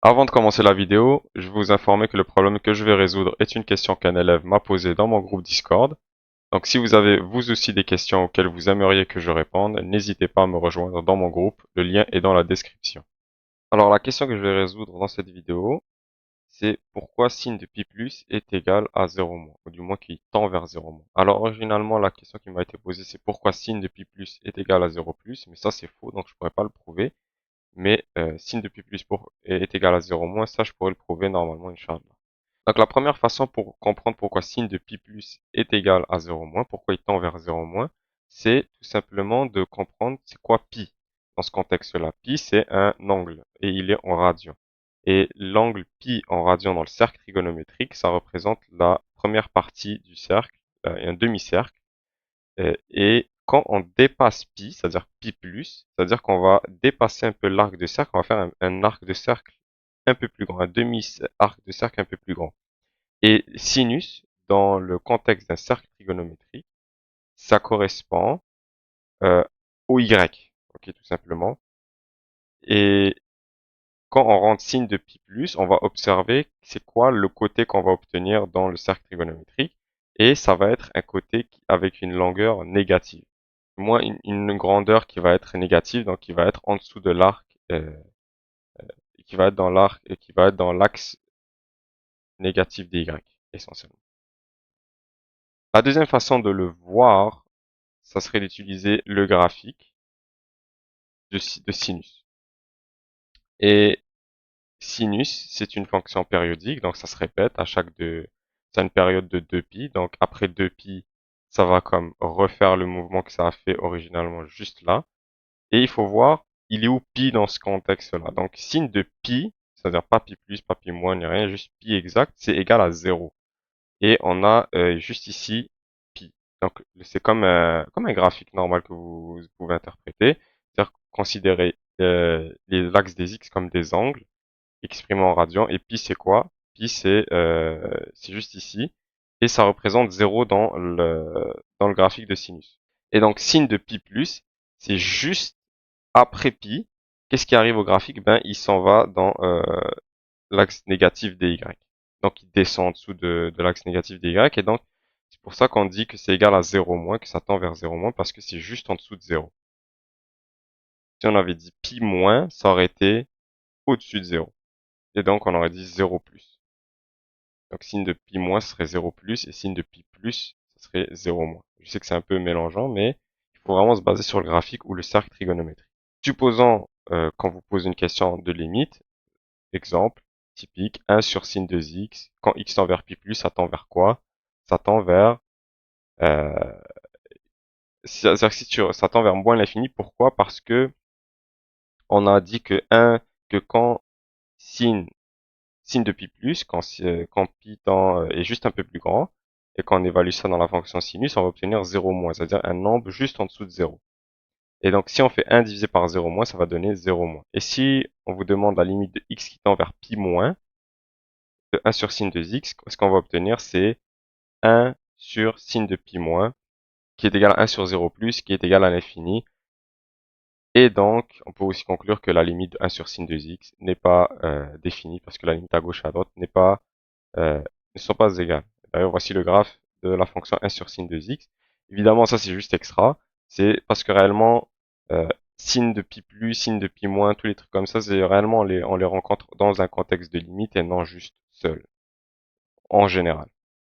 Avant de commencer la vidéo, je vais vous informer que le problème que je vais résoudre est une question qu'un élève m'a posée dans mon groupe Discord. Donc si vous avez vous aussi des questions auxquelles vous aimeriez que je réponde, n'hésitez pas à me rejoindre dans mon groupe, le lien est dans la description. Alors la question que je vais résoudre dans cette vidéo, c'est pourquoi sin de pi plus est égal à 0 moins, ou du moins qui tend vers 0 moins. Alors originalement la question qui m'a été posée c'est pourquoi sin de pi plus est égal à 0 plus, mais ça c'est faux donc je pourrais pas le prouver. Mais sin de pi plus est égal à 0 moins, ça je pourrais le prouver normalement, Inch'Allah. Donc la première façon pour comprendre pourquoi sin de pi plus est égal à 0 moins, pourquoi il tend vers 0 moins, c'est tout simplement de comprendre c'est quoi pi dans ce contexte-là. Pi c'est un angle et il est en radian. Et l'angle pi en radian dans le cercle trigonométrique, ça représente la première partie du cercle, un demi-cercle. Et quand on dépasse pi, c'est-à-dire pi plus, c'est-à-dire qu'on va dépasser un peu l'arc de cercle, on va faire un arc de cercle un peu plus grand, un demi-arc de cercle un peu plus grand. Et sinus, dans le contexte d'un cercle trigonométrique, ça correspond euh, au y, ok, tout simplement. Et quand on rentre signe de pi plus, on va observer c'est quoi le côté qu'on va obtenir dans le cercle trigonométrique. Et ça va être un côté avec une longueur négative. Moins une grandeur qui va être négative, donc qui va être en dessous de l'arc, et qui va être dans l'arc, et qui va être dans l'axe négatif des y, essentiellement. La deuxième façon de le voir, ça serait d'utiliser le graphique de sinus. Et sinus, c'est une fonction périodique, donc ça se répète à c'est une période de 2π, donc après 2π, ça va comme refaire le mouvement que ça a fait originalement juste là. Et il faut voir, il est où pi dans ce contexte-là. Donc sin de pi, c'est-à-dire pas pi plus, pas pi moins, ni rien, juste pi exact, c'est égal à 0. Et on a juste ici pi. Donc c'est comme un graphique normal que vous pouvez interpréter. C'est-à-dire considérer l'axe des x comme des angles exprimés en radians. Et pi c'est quoi? Pi c'est juste ici. Et ça représente 0 dans le graphique de sinus. Et donc sin de pi plus, c'est juste après pi. Qu'est-ce qui arrive au graphique? Ben il s'en va dans l'axe négatif des y. Donc il descend en dessous de l'axe négatif des y. Et donc c'est pour ça qu'on dit que c'est égal à 0 moins, que ça tend vers 0 moins, parce que c'est juste en dessous de 0. Si on avait dit pi moins, ça aurait été au-dessus de 0. Et donc on aurait dit 0 plus. Donc signe de pi moins, ce serait 0 plus, et signe de pi plus, ce serait 0 moins. Je sais que c'est un peu mélangeant, mais il faut vraiment se baser sur le graphique ou le cercle trigonométrique. Supposons, quand vous posez une question de limite, exemple, typique, 1 sur sin de x, quand x tend vers pi plus, ça tend vers quoi? Ça tend vers, euh, c'est-à-dire que ça tend vers moins l'infini. Pourquoi? Parce que on a dit que quand sin, sin de pi plus, quand pi tend est juste un peu plus grand, et qu'on évalue ça dans la fonction sinus, on va obtenir 0 moins, c'est-à-dire un nombre juste en dessous de 0. Et donc, si on fait 1 divisé par 0 moins, ça va donner 0 moins. Et si on vous demande la limite de x qui tend vers pi moins, de 1 sur sin de x, ce qu'on va obtenir, c'est 1 sur sin de pi moins, qui est égal à 1 sur 0 plus, qui est égal à l'infini. Et donc, on peut aussi conclure que la limite de 1 sur sin de x n'est pas définie, parce que la limite à gauche et à droite ne sont pas égales. D'ailleurs, voici le graphe de la fonction 1 sur sin de x. Évidemment, ça c'est juste extra. C'est parce que réellement, euh, sin de pi plus, sin de pi moins, tous les trucs comme ça, c'est réellement on les rencontre dans un contexte de limite et non juste seul, en général.